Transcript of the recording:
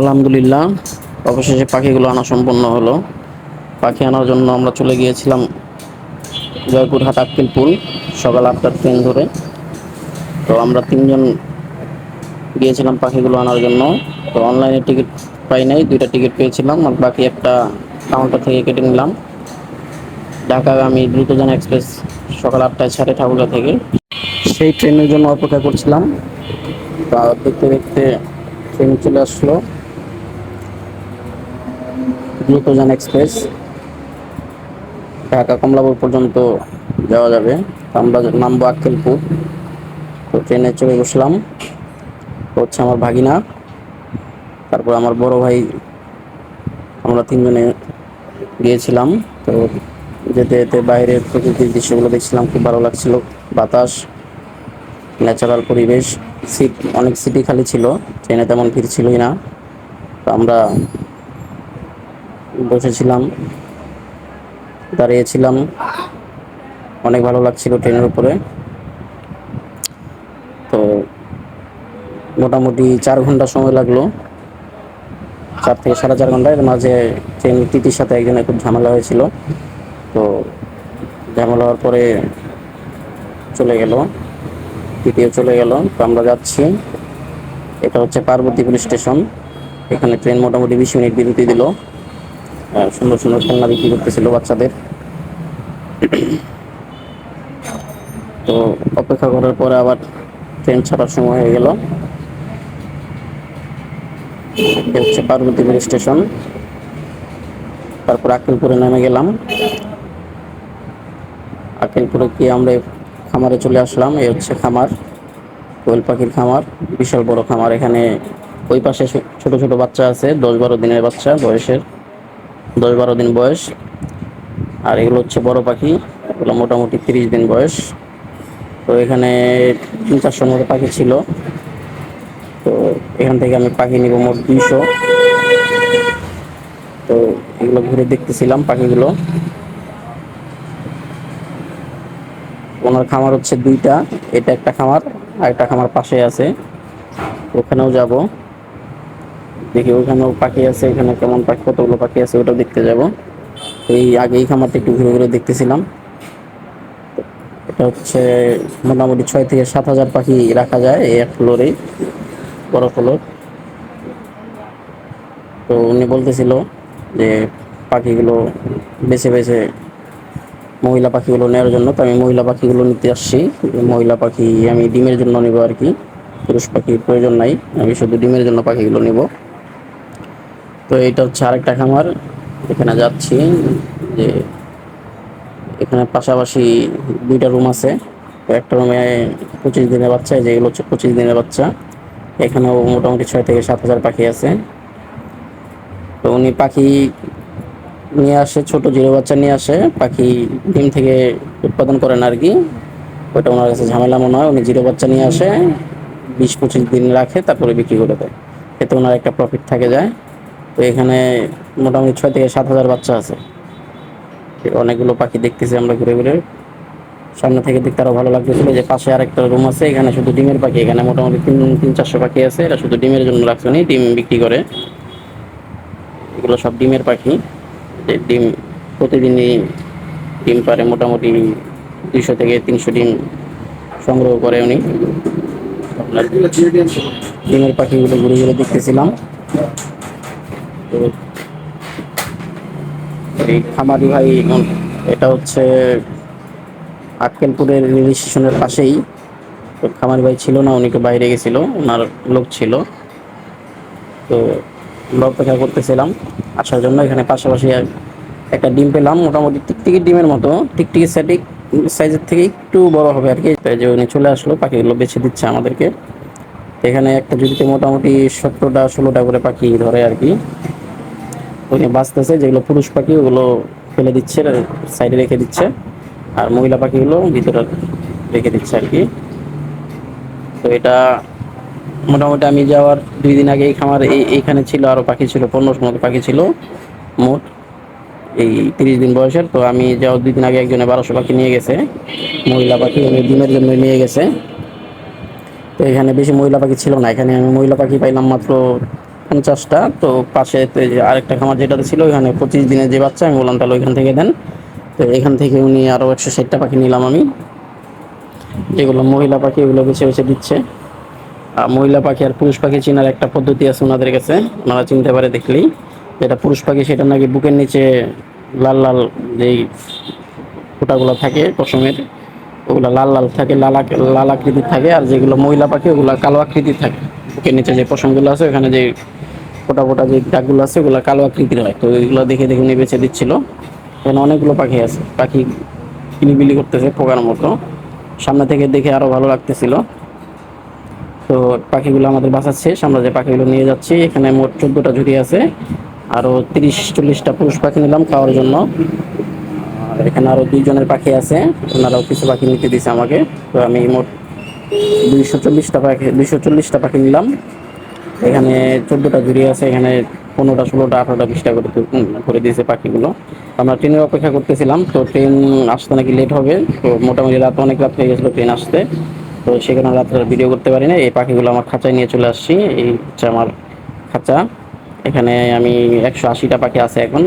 আলহামদুলিল্লাহ, অবশেষে পাখিগুলো আনা সম্পন্ন হলো। পাখি আনার জন্য আমরা চলে গিয়েছিলাম জয়পুরহাট আক্কেলপুর সকাল ৮টার ট্রেন ধরে। তো আমরা তিনজন গিয়েছিলাম পাখিগুলো আনার জন্য। তো অনলাইনে টিকিট পাই নাই, দুইটা টিকিট পেয়েছিলাম, আর বাকি একটা কাউন্টার থেকে কেটে নিলাম। ঢাকাগামী দ্রুতযান এক্সপ্রেস সকাল ৮টায় ছাড়ে ঠাকুরগাঁ থেকে। সেই ট্রেনের জন্য অপেক্ষা করছিলাম। তা দেখতে দেখতে ট্রেন চলে আসলো, দ্রুতযান এক্সপ্রেস ঢাকা কমলাপুর পর্যন্ত যাওয়া যাবে। আমরা নামবো আক্কেলপুর। তো ট্রেনে চড়ে বসলাম। হচ্ছে আমার ভাগিনা, তারপর আমার বড় ভাই, আমরা তিনজনে গিয়েছিলাম। তো যেতে যেতে বাইরের প্রকৃতির দৃশ্যগুলো দেখছিলাম, খুব ভালো লাগছিল। বাতাস, ন্যাচারাল পরিবেশ। সিট, অনেক সিটই খালি ছিল, ট্রেনে তেমন ভিড় ছিলই না। তো আমরা বসেছিলাম, দাঁড়িয়েছিলাম, অনেক ভালো লাগছিল ট্রেনের উপরে। তো মোটামুটি ৪ ঘন্টা সময় লাগলো, ৪ থেকে ৪.৫ ঘন্টা। এর মাঝে ট্রেন টিটির সাথে একজনের খুব ঝামেলা হয়েছিল। তো ঝামেলা হওয়ার পরে চলে গেল, টিটিও চলে গেল। তো আমরা যাচ্ছি, এটা হচ্ছে পার্বতীপুর স্টেশন। এখানে ট্রেন মোটামুটি ২০ মিনিট বিরতি দিল। সুন্দর সুন্দর খেলনা বিক্রি করতেছিল বাচ্চাদের। তো অপেক্ষা করার পরে আবার ট্রেন ছাড়ার সময় হয়ে গেল। এটা হচ্ছে পার্বতীপুর স্টেশন। তারপর আক্কেলপুরে নেমে গেলাম। আক্কেলপুরে গিয়ে আমরা খামারে চলে আসলাম। এই হচ্ছে খামার, কোয়েল পাখির খামার, বিশাল বড় খামার। এখানে ওই পাশে ছোট ছোট বাচ্চা আছে, ১০-১২ দিনের বাচ্চা বয়সের, ১০-১২ দিন বয়স। আর এগুলো হচ্ছে বড় পাখি, এগুলো মোটামুটি ৩০ দিন বয়স। তো এখানে ৩-৪০০ মতো পাখি ছিল। তো এখান থেকে আমি পাখি নিব মোট ২০০। তো এগুলো ঘুরে দেখতেছিলাম পাখিগুলো। ওনার খামার হচ্ছে দুইটা, এটা একটা খামার, আর একটা খামার পাশে আছে, ওখানেও যাব। দেখি ওখানেও পাখি আছে, এখানে কেমন পাখি, কতগুলো পাখি আছে ওটাও দেখতে যাব। এই আগে এই খামারটা একটু ঘুরে ঘুরে দেখতেছিলাম। এটা হচ্ছে মোটামুটি ৬ থেকে ৭ হাজার পাখি রাখা যায় এই এক ফ্লোরে, বড় ফ্লোর। তো উনি বলতেছিল যে পাখিগুলো বেছে বেছে মহিলা পাখিগুলো নেওয়ার জন্য। তো আমি মহিলা পাখিগুলো নিতে আসছি। মহিলা পাখি আমি ডিমের জন্য নেব আর কি, পুরুষ পাখির প্রয়োজন নাই, আমি শুধু ডিমের জন্য পাখিগুলো নেব। তো এইটা হচ্ছে আরেকটা খামার, এখানে যাচ্ছি। যে এখানে পাশাপাশি দুইটা রুম আছে। তো একটা রুমে 25 দিনের বাচ্চা, যেগুলো হচ্ছে 25 দিনের বাচ্চা। এখানেও মোটামুটি ৬ থেকে ৭ হাজার পাখি আছে। তো উনি পাখি নিয়ে আসে, ছোট জিরো বাচ্চা নিয়ে আসে, পাখি ডিম থেকে উৎপাদন করেন আর কি। ওটা ওনার কাছে ঝামেলা মনে হয়, উনি জিরো বাচ্চা নিয়ে আসে, ২০-২৫ দিন রাখে, তারপরে বিক্রি করে দেয়। এতে ওনার একটা প্রফিট থাকে যায়। তো এখানে মোটামুটি ৬ থেকে ৭ হাজার বাচ্চা আছে। অনেকগুলো পাখি দেখতেছি আমরা ঘুরে ঘুরে। সামনে থেকে দেখতে আরো ভালো লাগতেছিল। যে পাশে আরেকটা রুম আছে, এখানে শুধু ডিমের পাখি। এখানে মোটামুটি ৩-৪০০ পাখি আছে, এটা শুধু ডিমের জন্য রাখছে, ডিম বিক্রি করে। এগুলো সব ডিমের পাখি, যে ডিম প্রতিদিনই ডিম পারে, মোটামুটি ২০০ থেকে ৩০০ ডিম সংগ্রহ করে উনি। আপনার ডিমের পাখিগুলো ঘুরে ঘুরে দেখতেছিলাম। তো এই খামারি ভাই, এটা হচ্ছে আক্কেলপুরের রেল স্টেশনের পাশেই। তো খামারি ভাই ছিল না, উনি তো বাইরে গেছিল, ওনার লোক ছিল। তো আমরা অপেক্ষা করতেছিলাম আসার জন্য। এখানে পাশাপাশি একটা ডিম পেলাম, মোটামুটি টিকটিকি ডিমের মতো, টিকটিকি স্যাটিক সাইজের থেকে একটু বড় হবে আর কি। যে উনি চলে আসলো, পাখিগুলো বেছে দিচ্ছে আমাদেরকে। এখানে একটা জুড়িতে মোটামুটি ১৭টা-১৬টা করে পাখি ধরে আর কি। উনি বাঁচতেছে, যেগুলো পুরুষ পাখি ওগুলো ফেলে দিচ্ছে, সাইডে রেখে দিচ্ছে, আর মহিলা পাখিগুলো ভিতরে রেখে দিচ্ছে আর কি। তো এটা মোটামুটি আমি যাওয়ার ২ দিন আগে এই খামার এইখানে ছিল আরো পাখি ছিল, ১৫০০ মতো পাখি ছিল মোট, এই ৩০ দিন বয়সের। তো আমি যাওয়ার ২ দিন আগে একজনে ১২০০ পাখি নিয়ে গেছে, মহিলা পাখি, উনি ডিমের জন্য নিয়ে গেছে। তো এখানে বেশি মহিলা পাখি ছিল না, এখানে আমি মহিলা পাখি পাইলাম মাত্র 50টা। তো পাশে তো এই যে আরেকটা খামার যেটাতে ছিল ওইখানে 25 দিনের যে বাচ্চা, আমি বললাম তাহলে ওইখান থেকে দেন। তো এখান থেকে উনি আরও 160টা পাখি নিলাম আমি, যেগুলো মহিলা পাখি এগুলো বেছে বেছে দিচ্ছে। আর মহিলা পাখি আর পুরুষ পাখি চেনার একটা পদ্ধতি আছে ওনাদের কাছে, ওনারা চিনতে পারে দেখলেই। যেটা পুরুষ পাখি সেটা নাকি বুকের নিচে লাল লাল যেই ফোঁটাগুলো থাকে পশমের, ওগুলো লাল লাল থাকে, লাল আকৃতির থাকে। আর যেগুলো মহিলা পাখি ওগুলো কালো আকৃতির থাকে। বুকের নিচে যে পশমগুলো আছে ওখানে যে ফোটা ফোটা যে দাগগুলো আছে ওগুলো কালো আকৃতির হয়। তো ওইগুলো দেখে দেখে উনি বেছে দিচ্ছিল। এখানে অনেকগুলো পাখি আছে, পাখি কিলিবিলি করতেছে পোকার মতো। সামনে থেকে দেখে আরো ভালো লাগতেছিল। তো পাখিগুলো আমাদের বাসা শেষ, আমরা যে পাখিগুলো নিয়ে যাচ্ছি। এখানে মোট 14টা ঝুড়ি আছে, আরো 30-40টা পুরুষ পাখি নিলাম খাওয়ার জন্য। আর এখানে আরো 2 জনের পাখি আছে, ওনারাও কিছু পাখি নিতে দিছে আমাকে। তো আমি মোট 240টা পাখি নিলাম। এখানে 14টা ঝুড়ি আছে, এখানে 15টা 16টা 18টা 20টা করে দিয়েছে পাখিগুলো। আমরা ট্রেনের অপেক্ষা করতেছিলাম, তো ট্রেন আসতে নাকি লেট হবে। তো মোটামুটি অনেক রাত হয়ে গেছিলো ট্রেন আসতে। তো সেখানে রাত্রে ভিডিও করতে পারি না। এই পাখিগুলো আমার খাঁচায় নিয়ে চলে আসছি। এই হচ্ছে আমার খাঁচা। এখানে আমি 180টা পাখি আছে এখন।